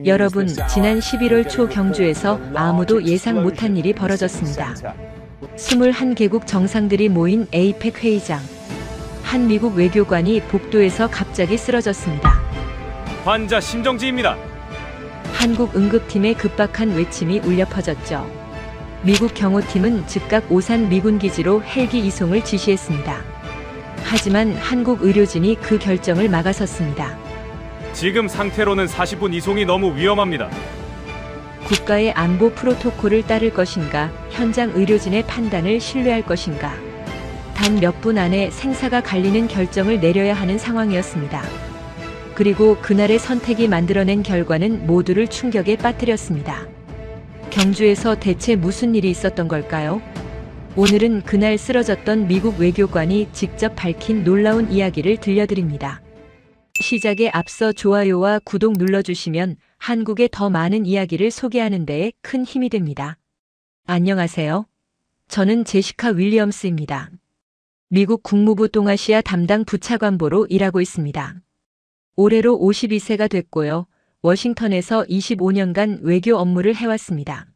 여러분, 지난 11월 초 경주에서 아무도 예상 못한 일이 벌어졌습니다. 21개국 정상들이 모인 에이펙 회의장. 한 미국 외교관이 복도에서 갑자기 쓰러졌습니다. 환자 심정지입니다. 한국 응급팀의 급박한 외침이 울려 퍼졌죠. 미국 경호팀은 즉각 오산 미군 기지로 헬기 이송을 지시했습니다. 하지만 한국 의료진이 그 결정을 막아섰습니다. 지금 상태로는 40분 이송이 너무 위험합니다. 국가의 안보 프로토콜을 따를 것인가, 현장 의료진의 판단을 신뢰할 것인가. 단 몇 분 안에 생사가 갈리는 결정을 내려야 하는 상황이었습니다. 그리고 그날의 선택이 만들어낸 결과는 모두를 충격에 빠뜨렸습니다. 경주에서 대체 무슨 일이 있었던 걸까요? 오늘은 그날 쓰러졌던 미국 외교관이 직접 밝힌 놀라운 이야기를 들려드립니다. 시작에 앞서 좋아요와 구독 눌러주시면 한국의 더 많은 이야기를 소개하는 데에 큰 힘이 됩니다. 안녕하세요. 저는 제시카 윌리엄스입니다. 미국 국무부 동아시아 담당 부차관보로 일하고 있습니다. 올해로 52세가 됐고요. 워싱턴에서 25년간 외교 업무를 해왔습니다.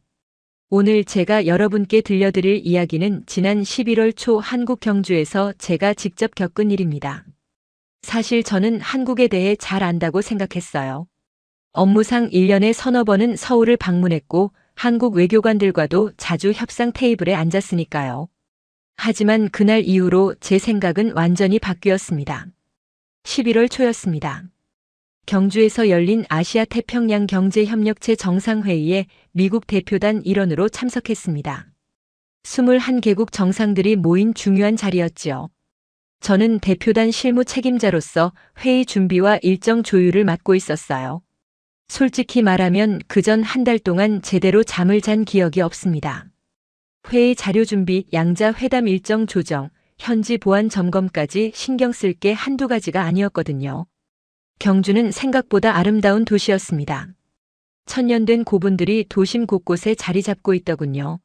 오늘 제가 여러분께 들려드릴 이야기는 지난 11월 초 한국 경주에서 제가 직접 겪은 일입니다. 사실 저는 한국에 대해 잘 안다고 생각했어요. 업무상 1년에 서너 번은 서울을 방문했고 한국 외교관들과도 자주 협상 테이블에 앉았으니까요. 하지만 그날 이후로 제 생각은 완전히 바뀌었습니다. 11월 초였습니다. 경주에서 열린 아시아 태평양 경제협력체 정상회의에 미국 대표단 일원으로 참석했습니다. 21개국 정상들이 모인 중요한 자리였지요. 저는 대표단 실무 책임자로서 회의 준비와 일정 조율을 맡고 있었어요. 솔직히 말하면 그전 한 달 동안 제대로 잠을 잔 기억이 없습니다. 회의 자료 준비, 양자 회담 일정 조정, 현지 보안 점검까지 신경 쓸 게 한두 가지가 아니었거든요. 경주는 생각보다 아름다운 도시였습니다. 천년된 고분들이 도심 곳곳에 자리 잡고 있더군요.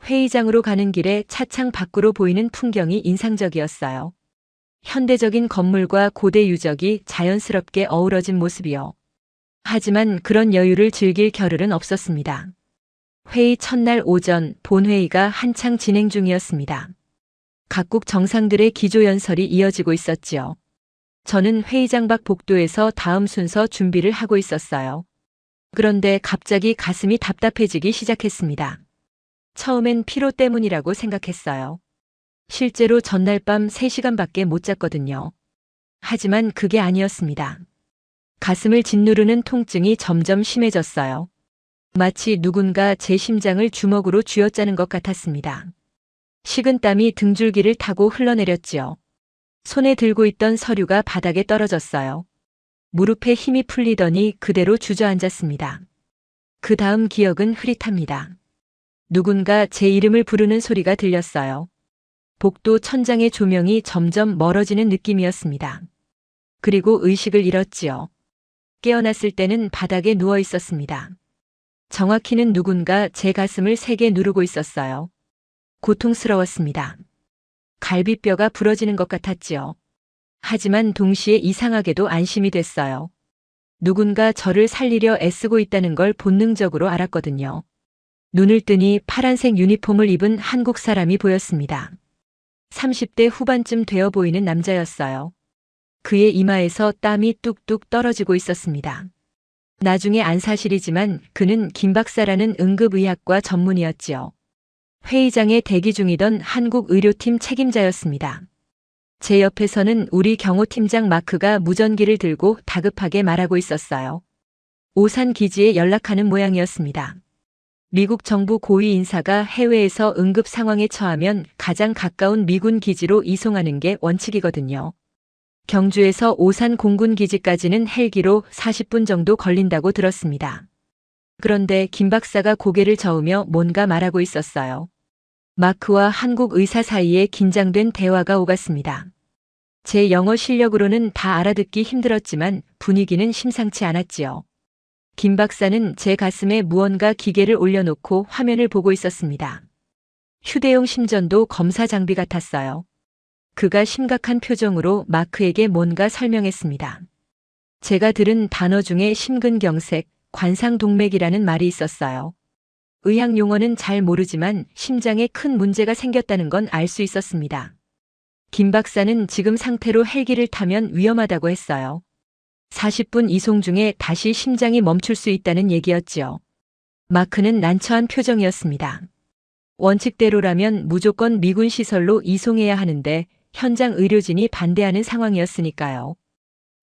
회의장으로 가는 길에 차창 밖으로 보이는 풍경이 인상적이었어요. 현대적인 건물과 고대 유적이 자연스럽게 어우러진 모습이요. 하지만 그런 여유를 즐길 겨를은 없었습니다. 회의 첫날 오전 본회의가 한창 진행 중이었습니다. 각국 정상들의 기조연설이 이어지고 있었지요. 저는 회의장 밖 복도에서 다음 순서 준비를 하고 있었어요. 그런데 갑자기 가슴이 답답해지기 시작했습니다. 처음엔 피로 때문이라고 생각했어요. 실제로 전날 밤 3시간밖에 못 잤거든요. 하지만 그게 아니었습니다. 가슴을 짓누르는 통증이 점점 심해졌어요. 마치 누군가 제 심장을 주먹으로 쥐어짜는 것 같았습니다. 식은땀이 등줄기를 타고 흘러내렸지요. 손에 들고 있던 서류가 바닥에 떨어졌어요. 무릎에 힘이 풀리더니 그대로 주저앉았습니다. 그 다음 기억은 흐릿합니다. 누군가 제 이름을 부르는 소리가 들렸어요. 복도 천장의 조명이 점점 멀어지는 느낌이었습니다. 그리고 의식을 잃었지요. 깨어났을 때는 바닥에 누워 있었습니다. 정확히는 누군가 제 가슴을 세게 누르고 있었어요. 고통스러웠습니다. 갈비뼈가 부러지는 것 같았지요. 하지만 동시에 이상하게도 안심이 됐어요. 누군가 저를 살리려 애쓰고 있다는 걸 본능적으로 알았거든요. 눈을 뜨니 파란색 유니폼을 입은 한국 사람이 보였습니다. 30대 후반쯤 되어 보이는 남자였어요. 그의 이마에서 땀이 뚝뚝 떨어지고 있었습니다. 나중에 안 사실이지만 그는 김 박사라는 응급의학과 전문의였지요. 회의장에 대기 중이던 한국 의료팀 책임자였습니다. 제 옆에서는 우리 경호팀장 마크가 무전기를 들고 다급하게 말하고 있었어요. 오산 기지에 연락하는 모양이었습니다. 미국 정부 고위 인사가 해외에서 응급 상황에 처하면 가장 가까운 미군 기지로 이송하는 게 원칙이거든요. 경주에서 오산 공군 기지까지는 헬기로 40분 정도 걸린다고 들었습니다. 그런데 김 박사가 고개를 저으며 뭔가 말하고 있었어요. 마크와 한국 의사 사이에 긴장된 대화가 오갔습니다. 제 영어 실력으로는 다 알아듣기 힘들었지만 분위기는 심상치 않았지요. 김 박사는 제 가슴에 무언가 기계를 올려놓고 화면을 보고 있었습니다. 휴대용 심전도 검사 장비 같았어요. 그가 심각한 표정으로 마크에게 뭔가 설명했습니다. 제가 들은 단어 중에 심근경색, 관상동맥이라는 말이 있었어요. 의학 용어는 잘 모르지만 심장에 큰 문제가 생겼다는 건 알 수 있었습니다. 김 박사는 지금 상태로 헬기를 타면 위험하다고 했어요. 40분 이송 중에 다시 심장이 멈출 수 있다는 얘기였지요. 마크는 난처한 표정이었습니다. 원칙대로라면 무조건 미군 시설로 이송해야 하는데 현장 의료진이 반대하는 상황이었으니까요.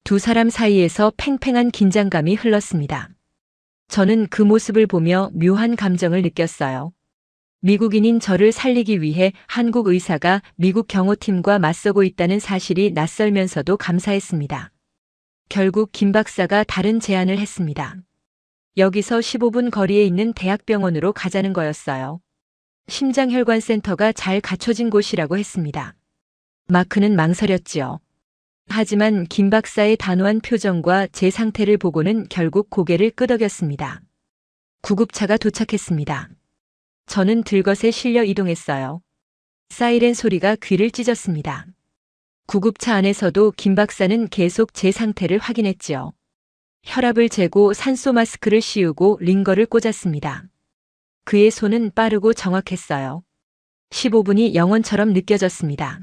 두 사람 사이에서 팽팽한 긴장감이 흘렀습니다. 저는 그 모습을 보며 묘한 감정을 느꼈어요. 미국인인 저를 살리기 위해 한국 의사가 미국 경호팀과 맞서고 있다는 사실이 낯설면서도 감사했습니다. 결국 김 박사가 다른 제안을 했습니다. 여기서 15분 거리에 있는 대학병원으로 가자는 거였어요. 심장혈관센터가 잘 갖춰진 곳이라고 했습니다. 마크는 망설였지요. 하지만 김 박사의 단호한 표정과 제 상태를 보고는 결국 고개를 끄덕였습니다. 구급차가 도착했습니다. 저는 들것에 실려 이동했어요. 사이렌 소리가 귀를 찢었습니다. 구급차 안에서도 김 박사는 계속 제 상태를 확인했지요. 혈압을 재고 산소 마스크를 씌우고 링거를 꽂았습니다. 그의 손은 빠르고 정확했어요. 15분이 영원처럼 느껴졌습니다.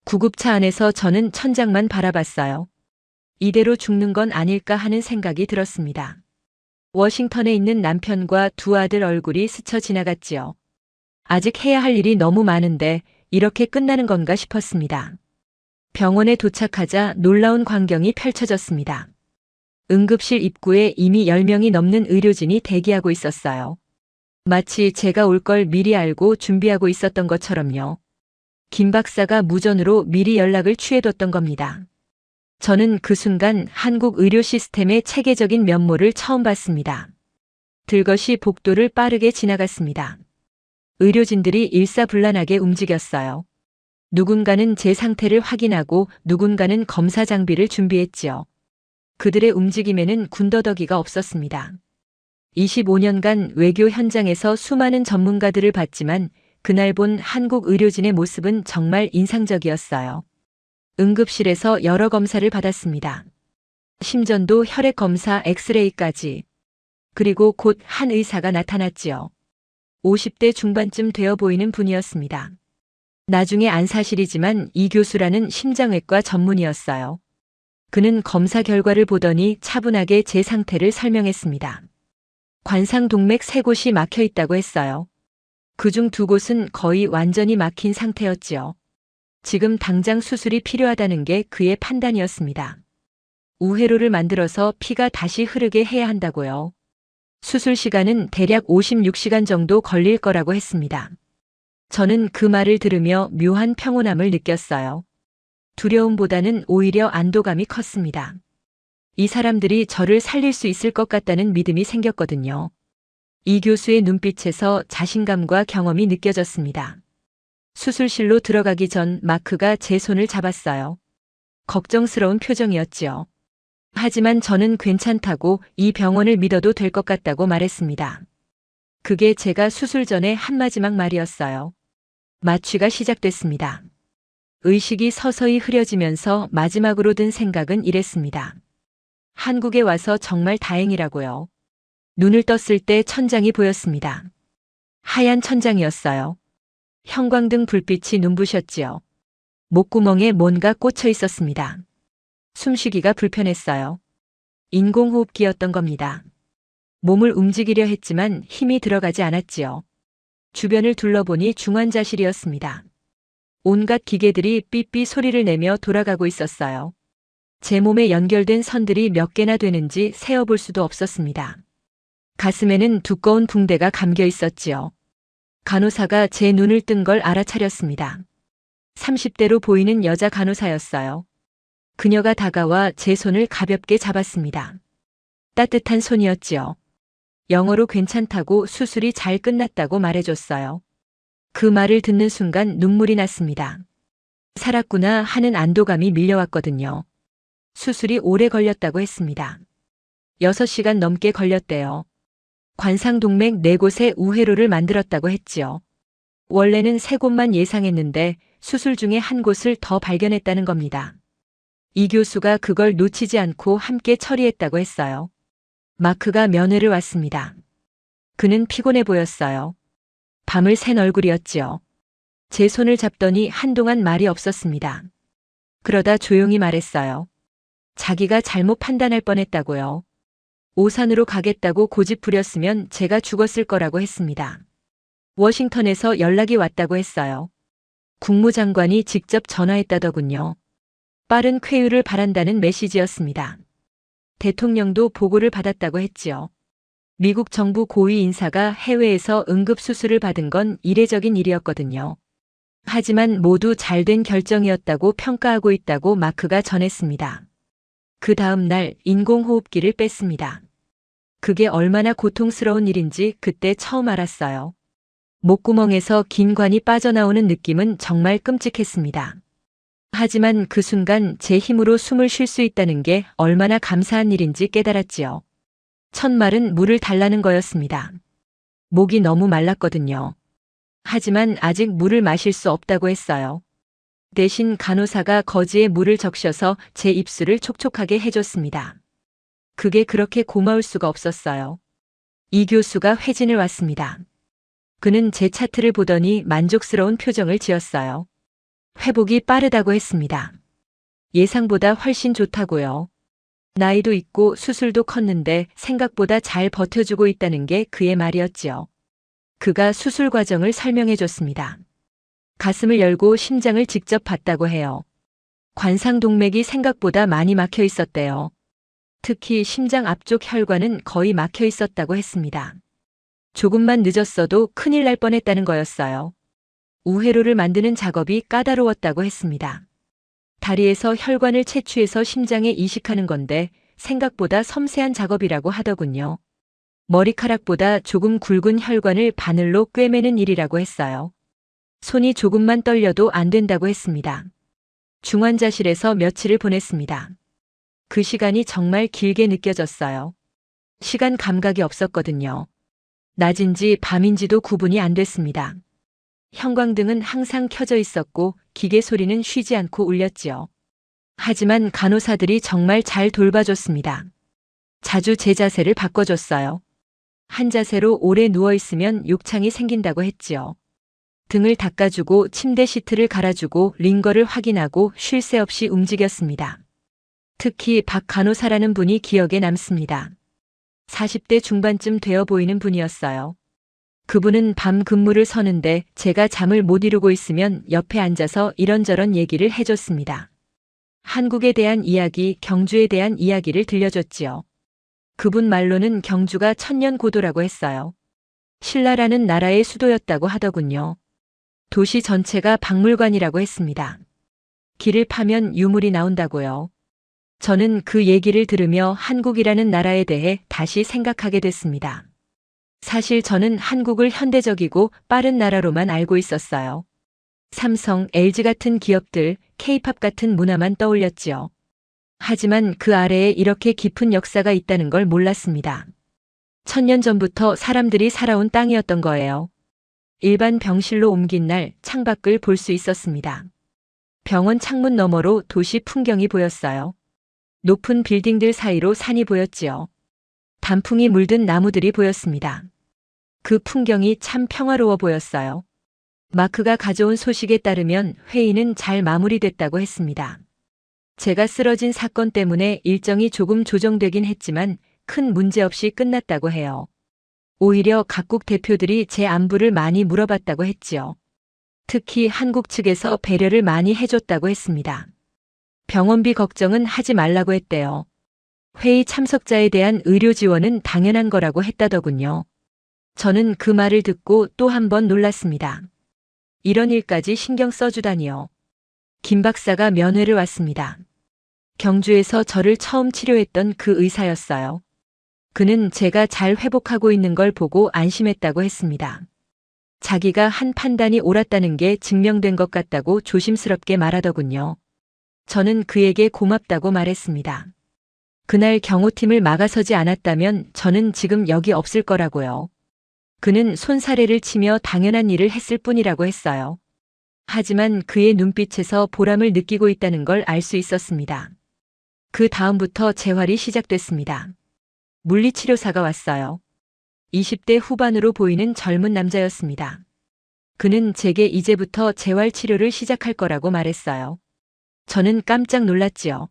구급차 안에서 저는 천장만 바라봤어요. 이대로 죽는 건 아닐까 하는 생각이 들었습니다. 워싱턴에 있는 남편과 두 아들 얼굴이 스쳐 지나갔지요. 아직 해야 할 일이 너무 많은데 이렇게 끝나는 건가 싶었습니다. 병원에 도착하자 놀라운 광경이 펼쳐졌습니다. 응급실 입구에 이미 10명이 넘는 의료진이 대기하고 있었어요. 마치 제가 올 걸 미리 알고 준비하고 있었던 것처럼요. 김 박사가 무전으로 미리 연락을 취해뒀던 겁니다. 저는 그 순간 한국 의료 시스템의 체계적인 면모를 처음 봤습니다. 들것이 복도를 빠르게 지나갔습니다. 의료진들이 일사불란하게 움직였어요. 누군가는 제 상태를 확인하고 누군가는 검사 장비를 준비했지요. 그들의 움직임에는 군더더기가 없었습니다. 25년간 외교 현장에서 수많은 전문가들을 봤지만 그날 본 한국 의료진의 모습은 정말 인상적이었어요. 응급실에서 여러 검사를 받았습니다. 심전도 혈액 검사 엑스레이까지. 그리고 곧 한 의사가 나타났지요. 50대 중반쯤 되어 보이는 분이었습니다. 나중에 안 사실이지만 이 교수라는 심장외과 전문의였어요. 그는 검사 결과를 보더니 차분하게 제 상태를 설명했습니다. 관상동맥 3곳이 막혀 있다고 했어요. 그중 2곳은 거의 완전히 막힌 상태였지요. 지금 당장 수술이 필요하다는 게 그의 판단이었습니다. 우회로를 만들어서 피가 다시 흐르게 해야 한다고요. 수술 시간은 대략 56시간 정도 걸릴 거라고 했습니다. 저는 그 말을 들으며 묘한 평온함을 느꼈어요. 두려움보다는 오히려 안도감이 컸습니다. 이 사람들이 저를 살릴 수 있을 것 같다는 믿음이 생겼거든요. 이 교수의 눈빛에서 자신감과 경험이 느껴졌습니다. 수술실로 들어가기 전 마크가 제 손을 잡았어요. 걱정스러운 표정이었지요. 하지만 저는 괜찮다고 이 병원을 믿어도 될 것 같다고 말했습니다. 그게 제가 수술 전에 한 마지막 말이었어요. 마취가 시작됐습니다. 의식이 서서히 흐려지면서 마지막으로 든 생각은 이랬습니다. 한국에 와서 정말 다행이라고요. 눈을 떴을 때 천장이 보였습니다. 하얀 천장이었어요. 형광등 불빛이 눈부셨지요. 목구멍에 뭔가 꽂혀 있었습니다. 숨쉬기가 불편했어요. 인공호흡기였던 겁니다. 몸을 움직이려 했지만 힘이 들어가지 않았지요. 주변을 둘러보니 중환자실이었습니다. 온갖 기계들이 삐삐 소리를 내며 돌아가고 있었어요. 제 몸에 연결된 선들이 몇 개나 되는지 세어볼 수도 없었습니다. 가슴에는 두꺼운 붕대가 감겨 있었지요. 간호사가 제 눈을 뜬 걸 알아차렸습니다. 30대로 보이는 여자 간호사였어요. 그녀가 다가와 제 손을 가볍게 잡았습니다. 따뜻한 손이었지요. 영어로 괜찮다고 수술이 잘 끝났다고 말해줬어요. 그 말을 듣는 순간 눈물이 났습니다. 살았구나 하는 안도감이 밀려왔거든요. 수술이 오래 걸렸다고 했습니다. 6시간 넘게 걸렸대요. 관상동맥 4곳에 우회로를 만들었다고 했지요. 원래는 3곳만 예상했는데 수술 중에 한 곳을 더 발견했다는 겁니다. 이 교수가 그걸 놓치지 않고 함께 처리했다고 했어요. 마크가 면회를 왔습니다. 그는 피곤해 보였어요. 밤을 샌 얼굴이었지요. 제 손을 잡더니 한동안 말이 없었습니다. 그러다 조용히 말했어요. 자기가 잘못 판단할 뻔했다고요. 오산으로 가겠다고 고집 부렸으면 제가 죽었을 거라고 했습니다. 워싱턴에서 연락이 왔다고 했어요. 국무장관이 직접 전화했다더군요. 빠른 쾌유를 바란다는 메시지였습니다. 대통령도 보고를 받았다고 했지요. 미국 정부 고위 인사가 해외에서 응급수술을 받은 건 이례적인 일이었거든요. 하지만 모두 잘된 결정이었다고 평가하고 있다고 마크가 전했습니다. 그 다음 날 인공호흡기를 뺐습니다. 그게 얼마나 고통스러운 일인지 그때 처음 알았어요. 목구멍에서 긴 관이 빠져나오는 느낌은 정말 끔찍했습니다. 하지만 그 순간 제 힘으로 숨을 쉴 수 있다는 게 얼마나 감사한 일인지 깨달았지요. 첫 말은 물을 달라는 거였습니다. 목이 너무 말랐거든요. 하지만 아직 물을 마실 수 없다고 했어요. 대신 간호사가 거지에 물을 적셔서 제 입술을 촉촉하게 해줬습니다. 그게 그렇게 고마울 수가 없었어요. 이 교수가 회진을 왔습니다. 그는 제 차트를 보더니 만족스러운 표정을 지었어요. 회복이 빠르다고 했습니다. 예상보다 훨씬 좋다고요. 나이도 있고 수술도 컸는데 생각보다 잘 버텨주고 있다는 게 그의 말이었지요. 그가 수술 과정을 설명해 줬습니다. 가슴을 열고 심장을 직접 봤다고 해요. 관상동맥이 생각보다 많이 막혀 있었대요. 특히 심장 앞쪽 혈관은 거의 막혀 있었다고 했습니다. 조금만 늦었어도 큰일 날 뻔했다는 거였어요. 우회로를 만드는 작업이 까다로웠다고 했습니다. 다리에서 혈관을 채취해서 심장에 이식하는 건데 생각보다 섬세한 작업이라고 하더군요. 머리카락보다 조금 굵은 혈관을 바늘로 꿰매는 일이라고 했어요. 손이 조금만 떨려도 안 된다고 했습니다. 중환자실에서 며칠을 보냈습니다. 그 시간이 정말 길게 느껴졌어요. 시간 감각이 없었거든요. 낮인지 밤인지도 구분이 안 됐습니다. 형광등은 항상 켜져 있었고 기계 소리는 쉬지 않고 울렸지요. 하지만 간호사들이 정말 잘 돌봐줬습니다. 자주 제 자세를 바꿔줬어요. 한 자세로 오래 누워있으면 욕창이 생긴다고 했지요. 등을 닦아주고 침대 시트를 갈아주고 링거를 확인하고 쉴 새 없이 움직였습니다. 특히 박 간호사라는 분이 기억에 남습니다. 40대 중반쯤 되어 보이는 분이었어요. 그분은 밤 근무를 서는데 제가 잠을 못 이루고 있으면 옆에 앉아서 이런저런 얘기를 해줬습니다. 한국에 대한 이야기, 경주에 대한 이야기를 들려줬지요. 그분 말로는 경주가 천년고도라고 했어요. 신라라는 나라의 수도였다고 하더군요. 도시 전체가 박물관이라고 했습니다. 길을 파면 유물이 나온다고요. 저는 그 얘기를 들으며 한국이라는 나라에 대해 다시 생각하게 됐습니다. 사실 저는 한국을 현대적이고 빠른 나라로만 알고 있었어요. 삼성, LG 같은 기업들, K-팝 같은 문화만 떠올렸지요. 하지만 그 아래에 이렇게 깊은 역사가 있다는 걸 몰랐습니다. 1000년 전부터 사람들이 살아온 땅이었던 거예요. 일반 병실로 옮긴 날 창밖을 볼 수 있었습니다. 병원 창문 너머로 도시 풍경이 보였어요. 높은 빌딩들 사이로 산이 보였지요. 단풍이 물든 나무들이 보였습니다. 그 풍경이 참 평화로워 보였어요. 마크가 가져온 소식에 따르면 회의는 잘 마무리됐다고 했습니다. 제가 쓰러진 사건 때문에 일정이 조금 조정되긴 했지만 큰 문제 없이 끝났다고 해요. 오히려 각국 대표들이 제 안부를 많이 물어봤다고 했지요. 특히 한국 측에서 배려를 많이 해줬다고 했습니다. 병원비 걱정은 하지 말라고 했대요. 회의 참석자에 대한 의료 지원은 당연한 거라고 했다더군요. 저는 그 말을 듣고 또 한 번 놀랐습니다. 이런 일까지 신경 써주다니요. 김 박사가 면회를 왔습니다. 경주에서 저를 처음 치료했던 그 의사였어요. 그는 제가 잘 회복하고 있는 걸 보고 안심했다고 했습니다. 자기가 한 판단이 옳았다는 게 증명된 것 같다고 조심스럽게 말하더군요. 저는 그에게 고맙다고 말했습니다. 그날 경호팀을 막아서지 않았다면 저는 지금 여기 없을 거라고요. 그는 손사래를 치며 당연한 일을 했을 뿐이라고 했어요. 하지만 그의 눈빛에서 보람을 느끼고 있다는 걸 알 수 있었습니다. 그 다음부터 재활이 시작됐습니다. 물리치료사가 왔어요. 20대 후반으로 보이는 젊은 남자였습니다. 그는 제게 이제부터 재활치료를 시작할 거라고 말했어요. 저는 깜짝 놀랐지요.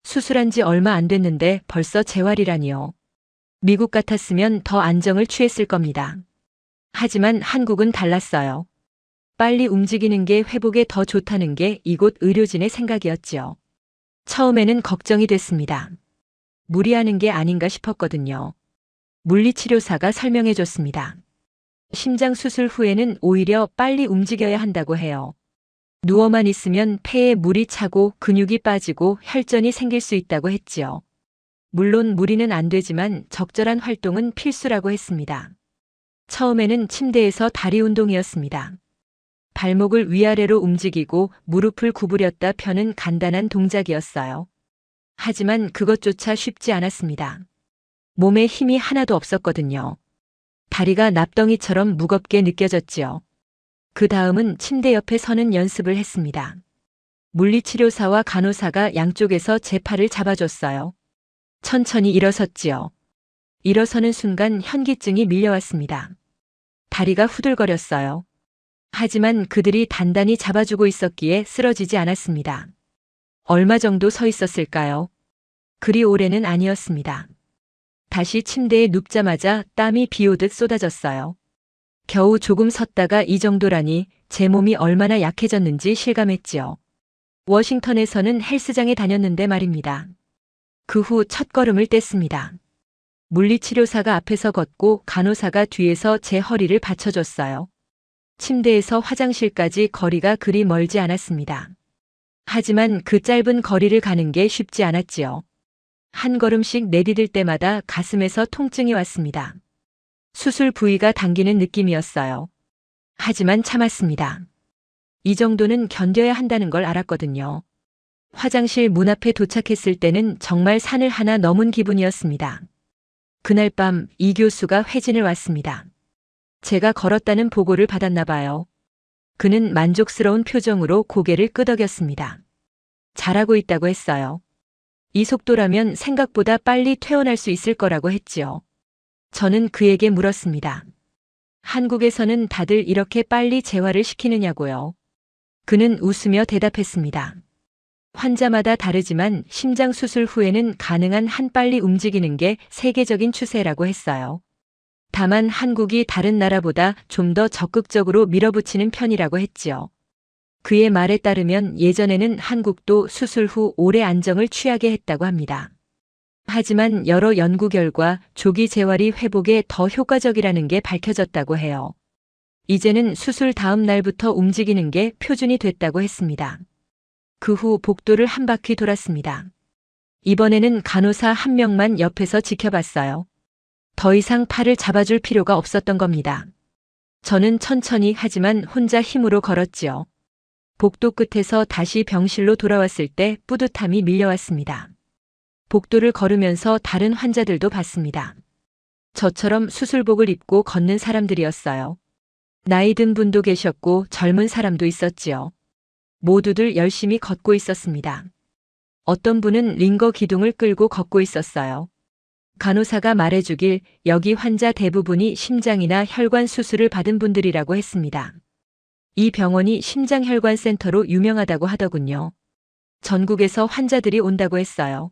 수술한 지 얼마 안 됐는데 벌써 재활이라니요. 미국 같았으면 더 안정을 취했을 겁니다. 하지만 한국은 달랐어요. 빨리 움직이는 게 회복에 더 좋다는 게 이곳 의료진의 생각이었지요. 처음에는 걱정이 됐습니다. 무리하는 게 아닌가 싶었거든요. 물리치료사가 설명해 줬습니다. 심장 수술 후에는 오히려 빨리 움직여야 한다고 해요. 누워만 있으면 폐에 물이 차고 근육이 빠지고 혈전이 생길 수 있다고 했지요. 물론 무리는 안 되지만 적절한 활동은 필수라고 했습니다. 처음에는 침대에서 다리 운동이었습니다. 발목을 위아래로 움직이고 무릎을 구부렸다 펴는 간단한 동작이었어요. 하지만 그것조차 쉽지 않았습니다. 몸에 힘이 하나도 없었거든요. 다리가 납덩이처럼 무겁게 느껴졌지요. 그 다음은 침대 옆에 서는 연습을 했습니다. 물리치료사와 간호사가 양쪽에서 제 팔을 잡아줬어요. 천천히 일어섰지요. 일어서는 순간 현기증이 밀려왔습니다. 다리가 후들거렸어요. 하지만 그들이 단단히 잡아주고 있었기에 쓰러지지 않았습니다. 얼마 정도 서 있었을까요? 그리 오래는 아니었습니다. 다시 침대에 눕자마자 땀이 비오듯 쏟아졌어요. 겨우 조금 섰다가 이 정도라니 제 몸이 얼마나 약해졌는지 실감했지요. 워싱턴에서는 헬스장에 다녔는데 말입니다. 그 후 첫걸음을 뗐습니다. 물리치료사가 앞에서 걷고 간호사가 뒤에서 제 허리를 받쳐줬어요. 침대에서 화장실까지 거리가 그리 멀지 않았습니다. 하지만 그 짧은 거리를 가는 게 쉽지 않았지요. 한 걸음씩 내디딜 때마다 가슴에서 통증이 왔습니다. 수술 부위가 당기는 느낌이었어요. 하지만 참았습니다. 이 정도는 견뎌야 한다는 걸 알았거든요. 화장실 문 앞에 도착했을 때는 정말 산을 하나 넘은 기분이었습니다. 그날 밤 이 교수가 회진을 왔습니다. 제가 걸었다는 보고를 받았나 봐요. 그는 만족스러운 표정으로 고개를 끄덕였습니다. 잘하고 있다고 했어요. 이 속도라면 생각보다 빨리 퇴원할 수 있을 거라고 했지요. 저는 그에게 물었습니다. 한국에서는 다들 이렇게 빨리 재활을 시키느냐고요. 그는 웃으며 대답했습니다. 환자마다 다르지만 심장 수술 후에는 가능한 한 빨리 움직이는 게 세계적인 추세라고 했어요. 다만 한국이 다른 나라보다 좀 더 적극적으로 밀어붙이는 편이라고 했지요. 그의 말에 따르면 예전에는 한국도 수술 후 오래 안정을 취하게 했다고 합니다. 하지만 여러 연구 결과 조기 재활이 회복에 더 효과적이라는 게 밝혀졌다고 해요. 이제는 수술 다음 날부터 움직이는 게 표준이 됐다고 했습니다. 그 후 복도를 한 바퀴 돌았습니다. 이번에는 간호사 한 명만 옆에서 지켜봤어요. 더 이상 팔을 잡아줄 필요가 없었던 겁니다. 저는 천천히 하지만 혼자 힘으로 걸었지요. 복도 끝에서 다시 병실로 돌아왔을 때 뿌듯함이 밀려왔습니다. 복도를 걸으면서 다른 환자들도 봤습니다. 저처럼 수술복을 입고 걷는 사람들이었어요. 나이 든 분도 계셨고 젊은 사람도 있었지요. 모두들 열심히 걷고 있었습니다. 어떤 분은 링거 기둥을 끌고 걷고 있었어요. 간호사가 말해주길 여기 환자 대부분이 심장이나 혈관 수술을 받은 분들이라고 했습니다. 이 병원이 심장혈관센터로 유명하다고 하더군요. 전국에서 환자들이 온다고 했어요.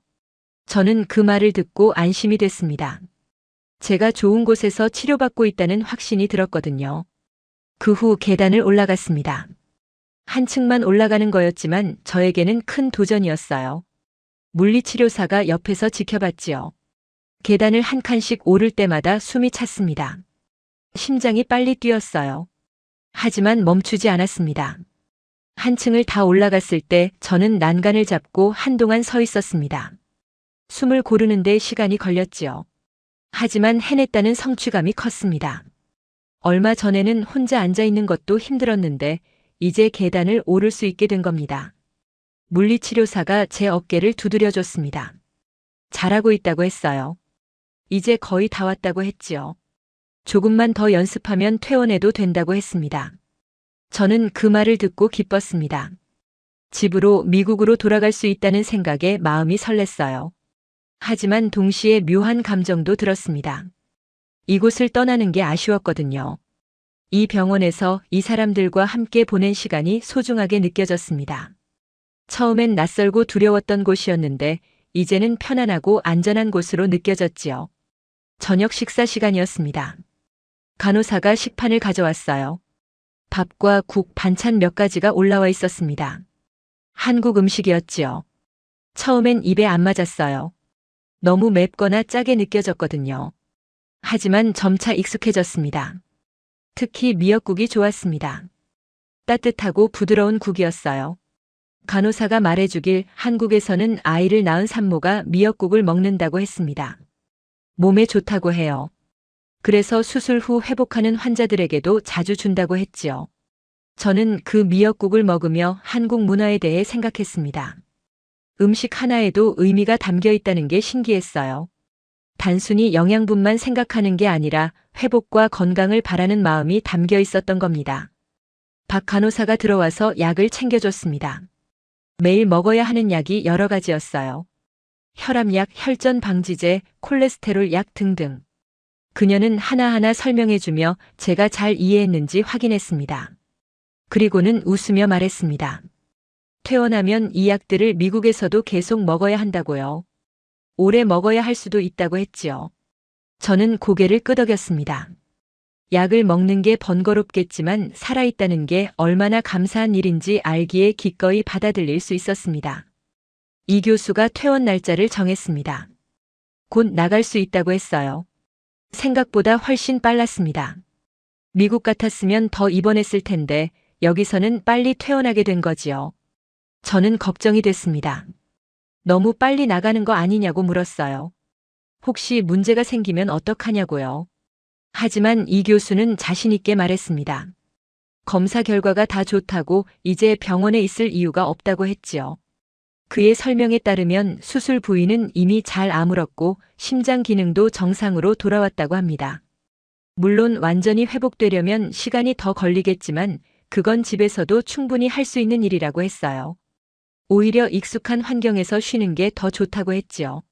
저는 그 말을 듣고 안심이 됐습니다. 제가 좋은 곳에서 치료받고 있다는 확신이 들었거든요. 그 후 계단을 올라갔습니다. 한층만 올라가는 거였지만 저에게는 큰 도전이었어요. 물리치료사가 옆에서 지켜봤지요. 계단을 한 칸씩 오를 때마다 숨이 찼습니다. 심장이 빨리 뛰었어요. 하지만 멈추지 않았습니다. 한층을 다 올라갔을 때 저는 난간을 잡고 한동안 서 있었습니다. 숨을 고르는데 시간이 걸렸지요. 하지만 해냈다는 성취감이 컸습니다. 얼마 전에는 혼자 앉아 있는 것도 힘들었는데 이제 계단을 오를 수 있게 된 겁니다. 물리치료사가 제 어깨를 두드려줬습니다. 잘하고 있다고 했어요. 이제 거의 다 왔다고 했지요. 조금만 더 연습하면 퇴원해도 된다고 했습니다. 저는 그 말을 듣고 기뻤습니다. 집으로 미국으로 돌아갈 수 있다는 생각에 마음이 설렜어요. 하지만 동시에 묘한 감정도 들었습니다. 이곳을 떠나는 게 아쉬웠거든요. 이 병원에서 이 사람들과 함께 보낸 시간이 소중하게 느껴졌습니다. 처음엔 낯설고 두려웠던 곳이었는데 이제는 편안하고 안전한 곳으로 느껴졌지요. 저녁 식사 시간이었습니다. 간호사가 식판을 가져왔어요. 밥과 국, 반찬 몇 가지가 올라와 있었습니다. 한국 음식이었지요. 처음엔 입에 안 맞았어요. 너무 맵거나 짜게 느껴졌거든요. 하지만 점차 익숙해졌습니다. 특히 미역국이 좋았습니다. 따뜻하고 부드러운 국이었어요. 간호사가 말해주길 한국에서는 아이를 낳은 산모가 미역국을 먹는다고 했습니다. 몸에 좋다고 해요. 그래서 수술 후 회복하는 환자들에게도 자주 준다고 했지요. 저는 그 미역국을 먹으며 한국 문화에 대해 생각했습니다. 음식 하나에도 의미가 담겨 있다는 게 신기했어요. 단순히 영양분만 생각하는 게 아니라 회복과 건강을 바라는 마음이 담겨 있었던 겁니다. 박 간호사가 들어와서 약을 챙겨줬습니다. 매일 먹어야 하는 약이 여러 가지였어요. 혈압약, 혈전 방지제, 콜레스테롤 약 등등. 그녀는 하나하나 설명해주며 제가 잘 이해했는지 확인했습니다. 그리고는 웃으며 말했습니다. 퇴원하면 이 약들을 미국에서도 계속 먹어야 한다고요. 오래 먹어야 할 수도 있다고 했지요. 저는 고개를 끄덕였습니다. 약을 먹는 게 번거롭겠지만 살아있다는 게 얼마나 감사한 일인지 알기에 기꺼이 받아들일 수 있었습니다. 이 교수가 퇴원 날짜를 정했습니다. 곧 나갈 수 있다고 했어요. 생각보다 훨씬 빨랐습니다. 미국 같았으면 더 입원했을 텐데 여기서는 빨리 퇴원하게 된 거지요. 저는 걱정이 됐습니다. 너무 빨리 나가는 거 아니냐고 물었어요. 혹시 문제가 생기면 어떡하냐고요. 하지만 이 교수는 자신 있게 말했습니다. 검사 결과가 다 좋다고 이제 병원에 있을 이유가 없다고 했지요. 그의 설명에 따르면 수술 부위는 이미 잘 아물었고 심장 기능도 정상으로 돌아왔다고 합니다. 물론 완전히 회복되려면 시간이 더 걸리겠지만 그건 집에서도 충분히 할 수 있는 일이라고 했어요. 오히려 익숙한 환경에서 쉬는 게 더 좋다고 했지요.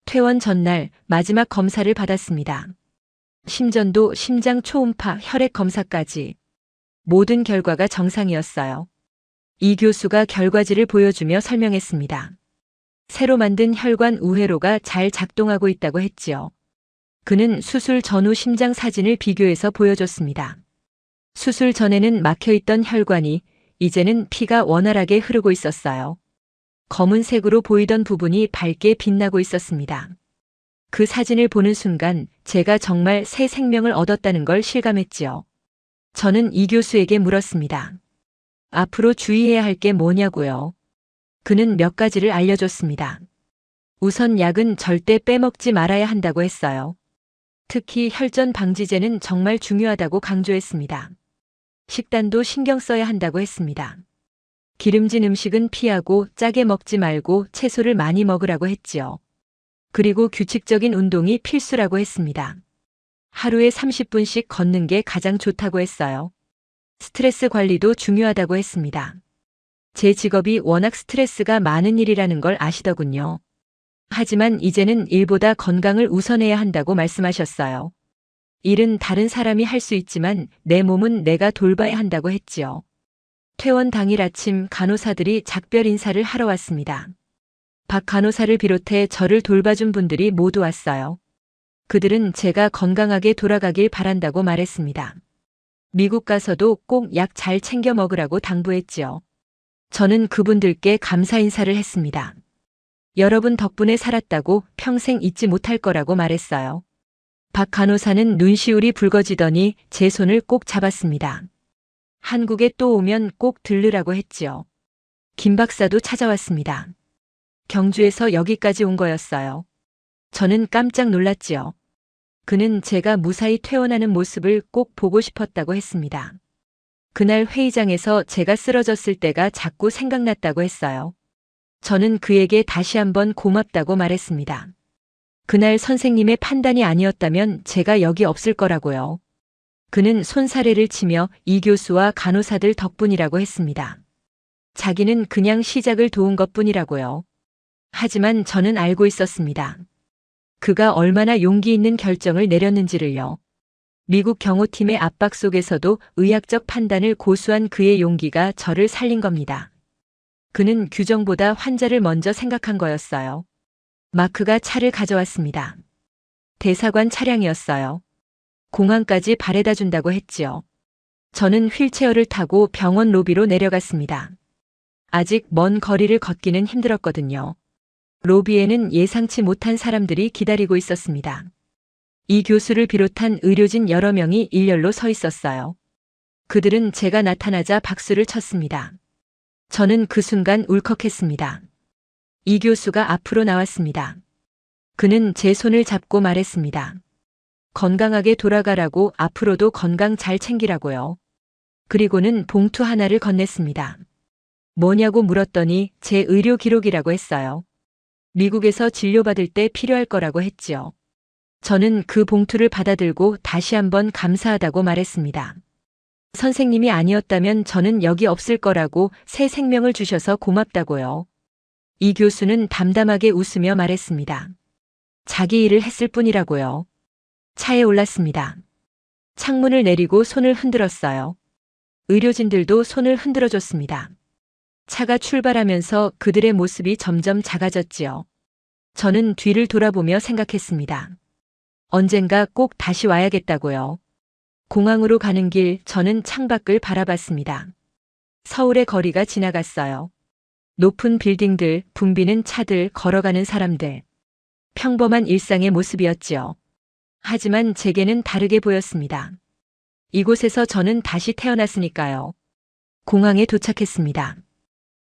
퇴원 전날 마지막 검사를 받았습니다. 심전도, 심장 초음파, 혈액 검사까지. 모든 결과가 정상이었어요. 이 교수가 결과지를 보여주며 설명했습니다. 새로 만든 혈관 우회로가 잘 작동하고 있다고 했지요. 그는 수술 전후 심장 사진을 비교해서 보여줬습니다. 수술 전에는 막혀있던 혈관이 이제는 피가 원활하게 흐르고 있었어요. 검은색으로 보이던 부분이 밝게 빛나고 있었습니다. 그 사진을 보는 순간 제가 정말 새 생명을 얻었다는 걸 실감했지요. 저는 이 교수에게 물었습니다. 앞으로 주의해야 할 게 뭐냐고요. 그는 몇 가지를 알려줬습니다. 우선 약은 절대 빼먹지 말아야 한다고 했어요. 특히 혈전 방지제는 정말 중요하다고 강조했습니다. 식단도 신경 써야 한다고 했습니다. 기름진 음식은 피하고 짜게 먹지 말고 채소를 많이 먹으라고 했지요. 그리고 규칙적인 운동이 필수라고 했습니다. 하루에 30분씩 걷는 게 가장 좋다고 했어요. 스트레스 관리도 중요하다고 했습니다. 제 직업이 워낙 스트레스가 많은 일이라는 걸 아시더군요. 하지만 이제는 일보다 건강을 우선해야 한다고 말씀하셨어요. 일은 다른 사람이 할 수 있지만 내 몸은 내가 돌봐야 한다고 했지요. 퇴원 당일 아침 간호사들이 작별 인사를 하러 왔습니다. 박 간호사를 비롯해 저를 돌봐준 분들이 모두 왔어요. 그들은 제가 건강하게 돌아가길 바란다고 말했습니다. 미국 가서도 꼭 약 잘 챙겨 먹으라고 당부했지요. 저는 그분들께 감사 인사를 했습니다. 여러분 덕분에 살았다고 평생 잊지 못할 거라고 말했어요. 박 간호사는 눈시울이 붉어지더니 제 손을 꼭 잡았습니다. 한국에 또 오면 꼭 들르라고 했지요. 김 박사도 찾아왔습니다. 경주에서 여기까지 온 거였어요. 저는 깜짝 놀랐지요. 그는 제가 무사히 퇴원하는 모습을 꼭 보고 싶었다고 했습니다. 그날 회의장에서 제가 쓰러졌을 때가 자꾸 생각났다고 했어요. 저는 그에게 다시 한번 고맙다고 말했습니다. 그날 선생님의 판단이 아니었다면 제가 여기 없을 거라고요. 그는 손사래를 치며 이 교수와 간호사들 덕분이라고 했습니다. 자기는 그냥 시작을 도운 것뿐이라고요. 하지만 저는 알고 있었습니다. 그가 얼마나 용기 있는 결정을 내렸는지를요. 미국 경호팀의 압박 속에서도 의학적 판단을 고수한 그의 용기가 저를 살린 겁니다. 그는 규정보다 환자를 먼저 생각한 거였어요. 마크가 차를 가져왔습니다. 대사관 차량이었어요. 공항까지 바래다 준다고 했지요. 저는 휠체어를 타고 병원 로비로 내려갔습니다. 아직 먼 거리를 걷기는 힘들었거든요. 로비에는 예상치 못한 사람들이 기다리고 있었습니다. 이 교수를 비롯한 의료진 여러 명이 일렬로 서 있었어요. 그들은 제가 나타나자 박수를 쳤습니다. 저는 그 순간 울컥했습니다. 이 교수가 앞으로 나왔습니다. 그는 제 손을 잡고 말했습니다. 건강하게 돌아가라고, 앞으로도 건강 잘 챙기라고요. 그리고는 봉투 하나를 건넸습니다. 뭐냐고 물었더니 제 의료 기록이라고 했어요. 미국에서 진료받을 때 필요할 거라고 했지요. 저는 그 봉투를 받아들고 다시 한번 감사하다고 말했습니다. 선생님이 아니었다면 저는 여기 없을 거라고, 새 생명을 주셔서 고맙다고요. 이 교수는 담담하게 웃으며 말했습니다. 자기 일을 했을 뿐이라고요. 차에 올랐습니다. 창문을 내리고 손을 흔들었어요. 의료진들도 손을 흔들어줬습니다. 차가 출발하면서 그들의 모습이 점점 작아졌지요. 저는 뒤를 돌아보며 생각했습니다. 언젠가 꼭 다시 와야겠다고요. 공항으로 가는 길, 저는 창밖을 바라봤습니다. 서울의 거리가 지나갔어요. 높은 빌딩들, 붐비는 차들, 걸어가는 사람들. 평범한 일상의 모습이었지요. 하지만 제게는 다르게 보였습니다. 이곳에서 저는 다시 태어났으니까요. 공항에 도착했습니다.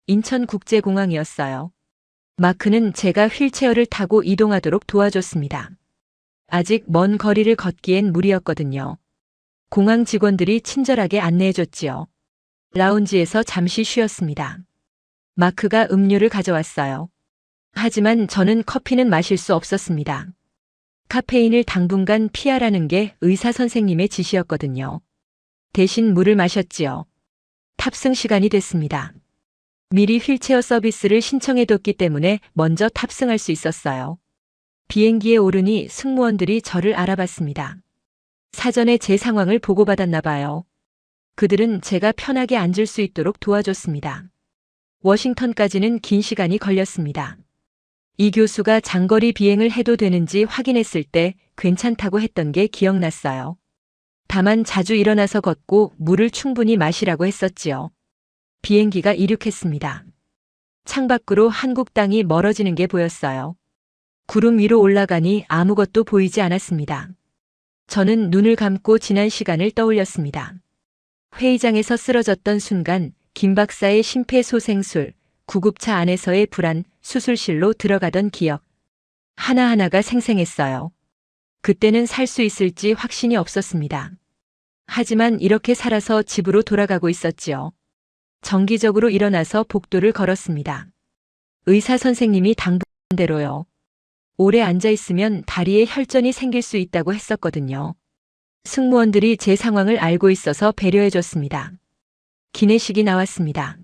인천국제공항이었어요. 마크는 제가 휠체어를 타고 이동하도록 도와줬습니다. 아직 먼 거리를 걷기엔 무리였거든요. 공항 직원들이 친절하게 안내해줬지요. 라운지에서 잠시 쉬었습니다. 마크가 음료를 가져왔어요. 하지만 저는 커피는 마실 수 없었습니다. 카페인을 당분간 피하라는 게 의사 선생님의 지시였거든요. 대신 물을 마셨지요. 탑승 시간이 됐습니다. 미리 휠체어 서비스를 신청해뒀기 때문에 먼저 탑승할 수 있었어요. 비행기에 오르니 승무원들이 저를 알아봤습니다. 사전에 제 상황을 보고받았나 봐요. 그들은 제가 편하게 앉을 수 있도록 도와줬습니다. 워싱턴까지는 긴 시간이 걸렸습니다. 이 교수가 장거리 비행을 해도 되는지 확인했을 때 괜찮다고 했던 게 기억났어요. 다만 자주 일어나서 걷고 물을 충분히 마시라고 했었지요. 비행기가 이륙했습니다. 창밖으로 한국 땅이 멀어지는 게 보였어요. 구름 위로 올라가니 아무것도 보이지 않았습니다. 저는 눈을 감고 지난 시간을 떠올렸습니다. 회의장에서 쓰러졌던 순간, 김 박사의 심폐소생술, 구급차 안에서의 불안, 수술실로 들어가던 기억. 하나하나가 생생했어요. 그때는 살 수 있을지 확신이 없었습니다. 하지만 이렇게 살아서 집으로 돌아가고 있었지요. 정기적으로 일어나서 복도를 걸었습니다. 의사 선생님이 당부대로요. 오래 앉아있으면 다리에 혈전이 생길 수 있다고 했었거든요. 승무원들이 제 상황을 알고 있어서 배려해줬습니다. 기내식이 나왔습니다.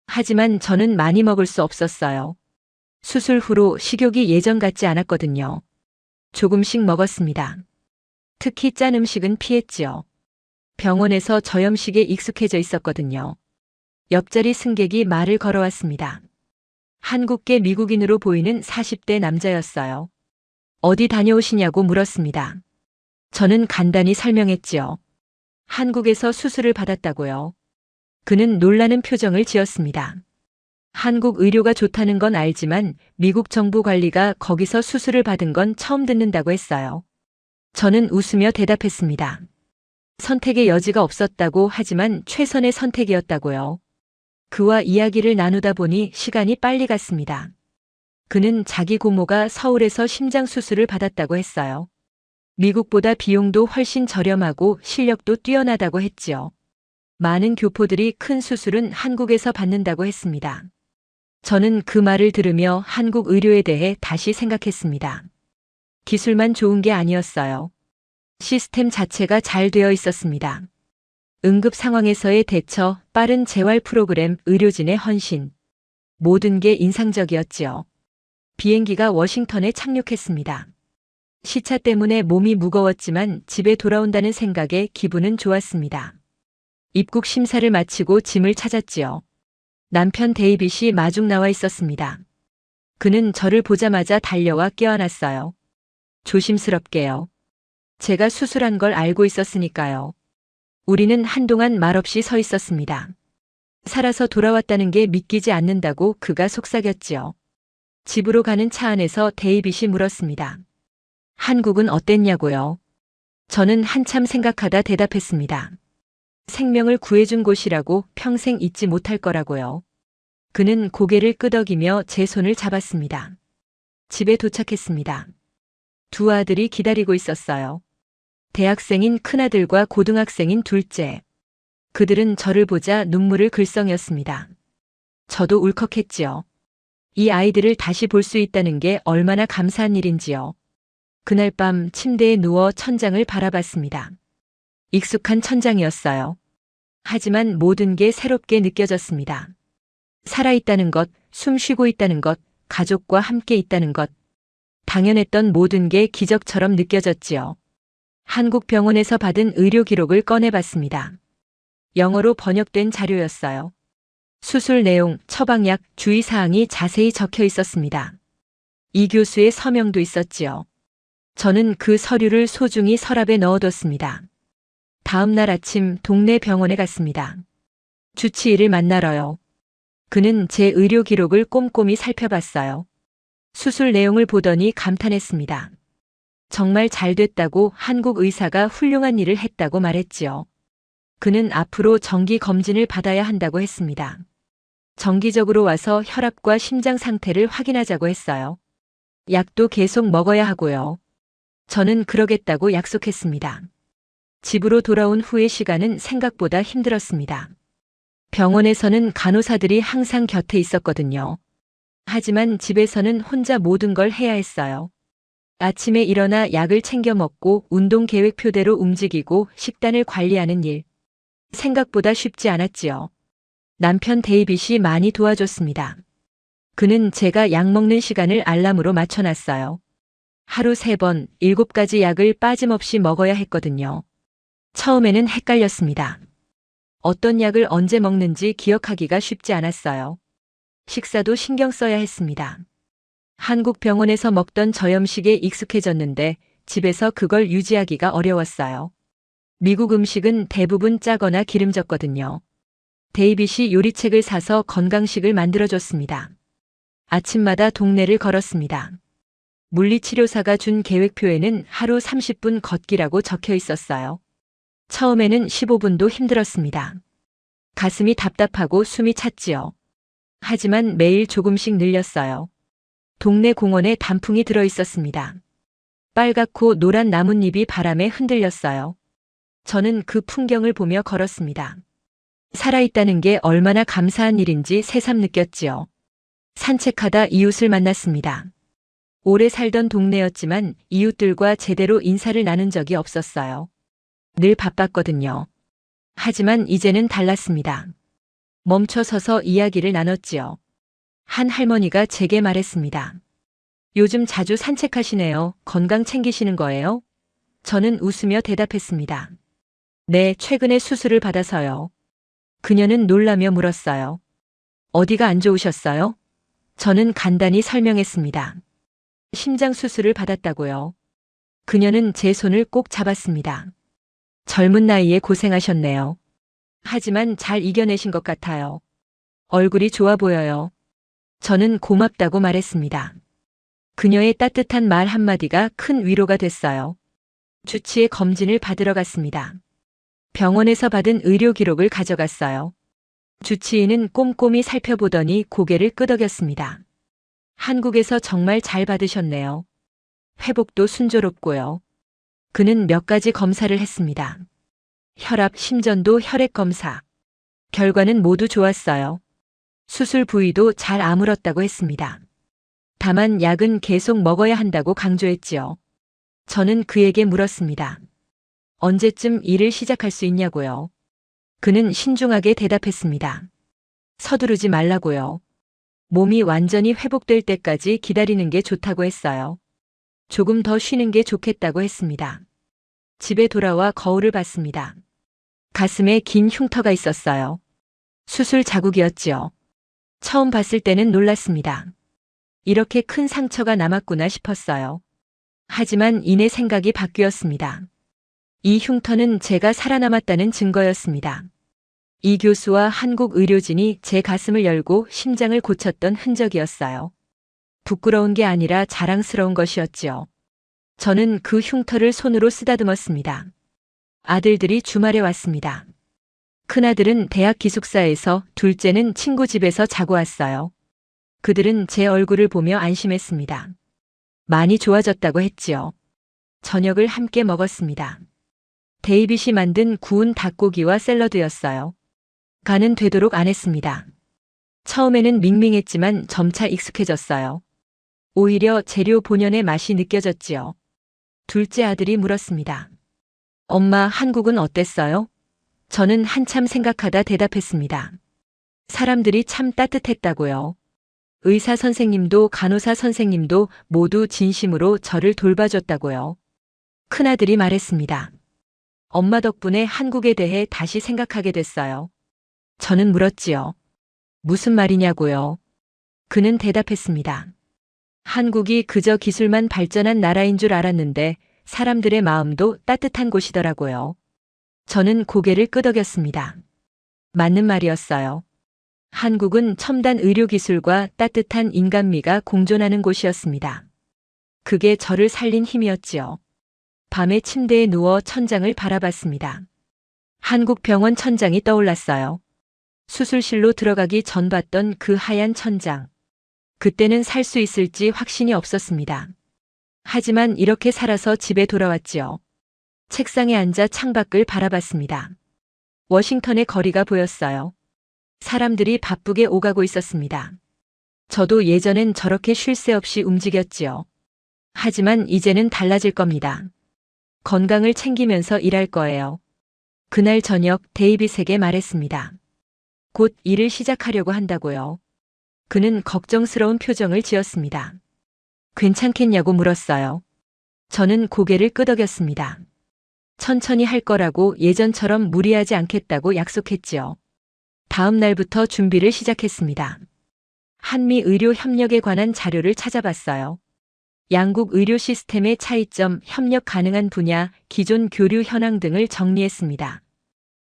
하지만 저는 많이 먹을 수 없었어요. 수술 후로 식욕이 예전 같지 않았거든요. 조금씩 먹었습니다. 특히 짠 음식은 피했지요. 병원에서 저염식에 익숙해져 있었거든요. 옆자리 승객이 말을 걸어왔습니다. 한국계 미국인으로 보이는 40대 남자였어요. 어디 다녀오시냐고 물었습니다. 저는 간단히 설명했지요. 한국에서 수술을 받았다고요. 그는 놀라는 표정을 지었습니다. 한국 의료가 좋다는 건 알지만 미국 정부 관리가 거기서 수술을 받은 건 처음 듣는다고 했어요. 저는 웃으며 대답했습니다. 선택의 여지가 없었다고, 하지만 최선의 선택이었다고요. 그와 이야기를 나누다 보니 시간이 빨리 갔습니다. 그는 자기 고모가 서울에서 심장 수술을 받았다고 했어요. 미국보다 비용도 훨씬 저렴하고 실력도 뛰어나다고 했지요. 많은 교포들이 큰 수술은 한국에서 받는다고 했습니다. 저는 그 말을 들으며 한국 의료에 대해 다시 생각했습니다. 기술만 좋은 게 아니었어요. 시스템 자체가 잘 되어 있었습니다. 응급 상황에서의 대처, 빠른 재활 프로그램, 의료진의 헌신. 모든 게 인상적이었지요. 비행기가 워싱턴에 착륙했습니다. 시차 때문에 몸이 무거웠지만 집에 돌아온다는 생각에 기분은 좋았습니다. 입국 심사를 마치고 짐을 찾았지요. 남편 데이빗이 마중 나와 있었습니다. 그는 저를 보자마자 달려와 껴안았어요. 조심스럽게요. 제가 수술한 걸 알고 있었으니까요. 우리는 한동안 말없이 서 있었습니다. 살아서 돌아왔다는 게 믿기지 않는다고 그가 속삭였지요. 집으로 가는 차 안에서 데이빗이 물었습니다. 한국은 어땠냐고요? 저는 한참 생각하다 대답했습니다. 생명을 구해준 곳이라고 평생 잊지 못할 거라고요. 그는 고개를 끄덕이며 제 손을 잡았습니다. 집에 도착했습니다. 두 아들이 기다리고 있었어요. 대학생인 큰아들과 고등학생인 둘째. 그들은 저를 보자 눈물을 글썽였습니다. 저도 울컥했지요. 이 아이들을 다시 볼 수 있다는 게 얼마나 감사한 일인지요. 그날 밤 침대에 누워 천장을 바라봤습니다. 익숙한 천장이었어요. 하지만 모든 게 새롭게 느껴졌습니다. 살아있다는 것, 숨 쉬고 있다는 것, 가족과 함께 있다는 것. 당연했던 모든 게 기적처럼 느껴졌지요. 한국 병원에서 받은 의료 기록을 꺼내봤습니다. 영어로 번역된 자료였어요. 수술 내용, 처방약, 주의사항이 자세히 적혀 있었습니다. 이 교수의 서명도 있었지요. 저는 그 서류를 소중히 서랍에 넣어뒀습니다. 다음 날 아침 동네 병원에 갔습니다. 주치의를 만나러요. 그는 제 의료 기록을 꼼꼼히 살펴봤어요. 수술 내용을 보더니 감탄했습니다. 정말 잘 됐다고 한국 의사가 훌륭한 일을 했다고 말했지요. 그는 앞으로 정기 검진을 받아야 한다고 했습니다. 정기적으로 와서 혈압과 심장 상태를 확인하자고 했어요. 약도 계속 먹어야 하고요. 저는 그러겠다고 약속했습니다. 집으로 돌아온 후의 시간은 생각보다 힘들었습니다. 병원에서는 간호사들이 항상 곁에 있었거든요. 하지만 집에서는 혼자 모든 걸 해야 했어요. 아침에 일어나 약을 챙겨 먹고 운동 계획표대로 움직이고 식단을 관리하는 일. 생각보다 쉽지 않았지요. 남편 데이빗이 많이 도와줬습니다. 그는 제가 약 먹는 시간을 알람으로 맞춰놨어요. 하루 3번, 7가지 약을 빠짐없이 먹어야 했거든요. 처음에는 헷갈렸습니다. 어떤 약을 언제 먹는지 기억하기가 쉽지 않았어요. 식사도 신경 써야 했습니다. 한국 병원에서 먹던 저염식에 익숙해졌는데 집에서 그걸 유지하기가 어려웠어요. 미국 음식은 대부분 짜거나 기름졌거든요. 데이빗이 요리책을 사서 건강식을 만들어줬습니다. 아침마다 동네를 걸었습니다. 물리치료사가 준 계획표에는 하루 30분 걷기라고 적혀 있었어요. 처음에는 15분도 힘들었습니다. 가슴이 답답하고 숨이 찼지요. 하지만 매일 조금씩 늘렸어요. 동네 공원에 단풍이 들어 있었습니다. 빨갛고 노란 나뭇잎이 바람에 흔들렸어요. 저는 그 풍경을 보며 걸었습니다. 살아있다는 게 얼마나 감사한 일인지 새삼 느꼈지요. 산책하다 이웃을 만났습니다. 오래 살던 동네였지만 이웃들과 제대로 인사를 나눈 적이 없었어요. 늘 바빴거든요. 하지만 이제는 달랐습니다. 멈춰 서서 이야기를 나눴지요. 한 할머니가 제게 말했습니다. 요즘 자주 산책하시네요. 건강 챙기시는 거예요? 저는 웃으며 대답했습니다. 네, 최근에 수술을 받아서요. 그녀는 놀라며 물었어요. 어디가 안 좋으셨어요? 저는 간단히 설명했습니다. 심장 수술을 받았다고요. 그녀는 제 손을 꼭 잡았습니다. 젊은 나이에 고생하셨네요. 하지만 잘 이겨내신 것 같아요. 얼굴이 좋아 보여요. 저는 고맙다고 말했습니다. 그녀의 따뜻한 말 한마디가 큰 위로가 됐어요. 주치의 검진을 받으러 갔습니다. 병원에서 받은 의료 기록을 가져갔어요. 주치의는 꼼꼼히 살펴보더니 고개를 끄덕였습니다. 한국에서 정말 잘 받으셨네요. 회복도 순조롭고요. 그는 몇 가지 검사를 했습니다. 혈압, 심전도 혈액 검사. 결과는 모두 좋았어요. 수술 부위도 잘 아물었다고 했습니다. 다만 약은 계속 먹어야 한다고 강조했지요. 저는 그에게 물었습니다. 언제쯤 일을 시작할 수 있냐고요. 그는 신중하게 대답했습니다. 서두르지 말라고요. 몸이 완전히 회복될 때까지 기다리는 게 좋다고 했어요. 조금 더 쉬는 게 좋겠다고 했습니다. 집에 돌아와 거울을 봤습니다. 가슴에 긴 흉터가 있었어요. 수술 자국이었지요. 처음 봤을 때는 놀랐습니다. 이렇게 큰 상처가 남았구나 싶었어요. 하지만 이내 생각이 바뀌었습니다. 이 흉터는 제가 살아남았다는 증거였습니다. 이 교수와 한국 의료진이 제 가슴을 열고 심장을 고쳤던 흔적이었어요. 부끄러운 게 아니라 자랑스러운 것이었지요. 저는 그 흉터를 손으로 쓰다듬었습니다. 아들들이 주말에 왔습니다. 큰아들은 대학 기숙사에서, 둘째는 친구 집에서 자고 왔어요. 그들은 제 얼굴을 보며 안심했습니다. 많이 좋아졌다고 했지요. 저녁을 함께 먹었습니다. 데이빗이 만든 구운 닭고기와 샐러드였어요. 간은 되도록 안 했습니다. 처음에는 밍밍했지만 점차 익숙해졌어요. 오히려 재료 본연의 맛이 느껴졌지요. 둘째 아들이 물었습니다. 엄마, 한국은 어땠어요? 저는 한참 생각하다 대답했습니다. 사람들이 참 따뜻했다고요. 의사 선생님도 간호사 선생님도 모두 진심으로 저를 돌봐줬다고요. 큰아들이 말했습니다. 엄마 덕분에 한국에 대해 다시 생각하게 됐어요. 저는 물었지요. 무슨 말이냐고요? 그는 대답했습니다. 한국이 그저 기술만 발전한 나라인 줄 알았는데 사람들의 마음도 따뜻한 곳이더라고요. 저는 고개를 끄덕였습니다. 맞는 말이었어요. 한국은 첨단 의료기술과 따뜻한 인간미가 공존하는 곳이었습니다. 그게 저를 살린 힘이었지요. 밤에 침대에 누워 천장을 바라봤습니다. 한국 병원 천장이 떠올랐어요. 수술실로 들어가기 전 봤던 그 하얀 천장. 그때는 살 수 있을지 확신이 없었습니다. 하지만 이렇게 살아서 집에 돌아왔지요. 책상에 앉아 창밖을 바라봤습니다. 워싱턴의 거리가 보였어요. 사람들이 바쁘게 오가고 있었습니다. 저도 예전엔 저렇게 쉴 새 없이 움직였지요. 하지만 이제는 달라질 겁니다. 건강을 챙기면서 일할 거예요. 그날 저녁 데이빗에게 말했습니다. 곧 일을 시작하려고 한다고요. 그는 걱정스러운 표정을 지었습니다. 괜찮겠냐고 물었어요. 저는 고개를 끄덕였습니다. 천천히 할 거라고 예전처럼 무리하지 않겠다고 약속했지요. 다음 날부터 준비를 시작했습니다. 한미 의료 협력에 관한 자료를 찾아봤어요. 양국 의료 시스템의 차이점, 협력 가능한 분야, 기존 교류 현황 등을 정리했습니다.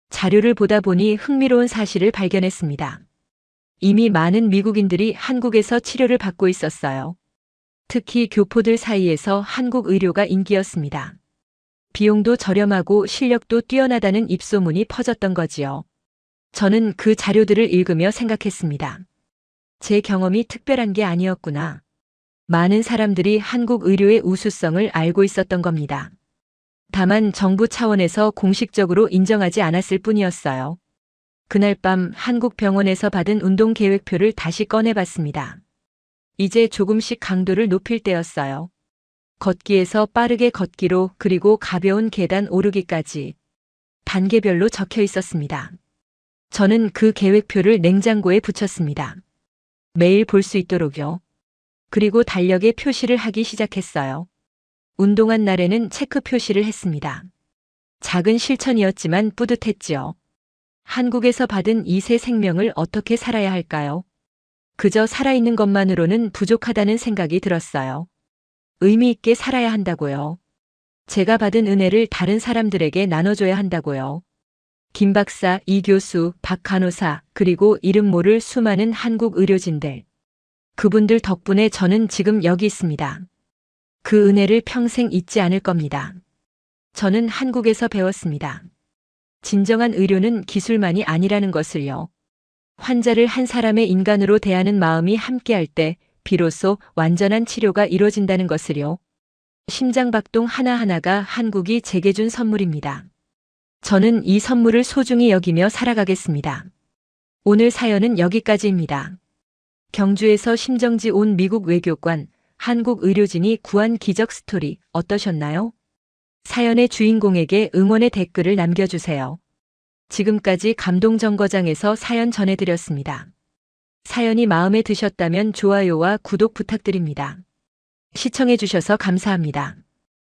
자료를 보다 보니 흥미로운 사실을 발견했습니다. 이미 많은 미국인들이 한국에서 치료를 받고 있었어요. 특히 교포들 사이에서 한국 의료가 인기였습니다. 비용도 저렴하고 실력도 뛰어나다는 입소문이 퍼졌던 거지요. 저는 그 자료들을 읽으며 생각했습니다. 제 경험이 특별한 게 아니었구나. 많은 사람들이 한국 의료의 우수성을 알고 있었던 겁니다. 다만 정부 차원에서 공식적으로 인정하지 않았을 뿐이었어요. 그날 밤 한국 병원에서 받은 운동 계획표를 다시 꺼내봤습니다. 이제 조금씩 강도를 높일 때였어요. 걷기에서 빠르게 걷기로, 그리고 가벼운 계단 오르기까지 단계별로 적혀 있었습니다. 저는 그 계획표를 냉장고에 붙였습니다. 매일 볼 수 있도록요. 그리고 달력에 표시를 하기 시작했어요. 운동한 날에는 체크 표시를 했습니다. 작은 실천이었지만 뿌듯했지요. 한국에서 받은 이 새 생명을 어떻게 살아야 할까요? 그저 살아있는 것만으로는 부족하다는 생각이 들었어요. 의미 있게 살아야 한다고요. 제가 받은 은혜를 다른 사람들에게 나눠줘야 한다고요. 김 박사, 이 교수, 박 간호사, 그리고 이름 모를 수많은 한국 의료진들. 그분들 덕분에 저는 지금 여기 있습니다. 그 은혜를 평생 잊지 않을 겁니다. 저는 한국에서 배웠습니다. 진정한 의료는 기술만이 아니라는 것을요. 환자를 한 사람의 인간으로 대하는 마음이 함께할 때 비로소 완전한 치료가 이루어진다는 것을요. 심장박동 하나하나가 한국이 제게 준 선물입니다. 저는 이 선물을 소중히 여기며 살아가겠습니다. 오늘 사연은 여기까지입니다. 경주에서 심정지 온 미국 외교관, 한국 의료진이 구한 기적 스토리 어떠셨나요? 사연의 주인공에게 응원의 댓글을 남겨주세요. 지금까지 감동정거장에서 사연 전해드렸습니다. 사연이 마음에 드셨다면 좋아요와 구독 부탁드립니다. 시청해주셔서 감사합니다.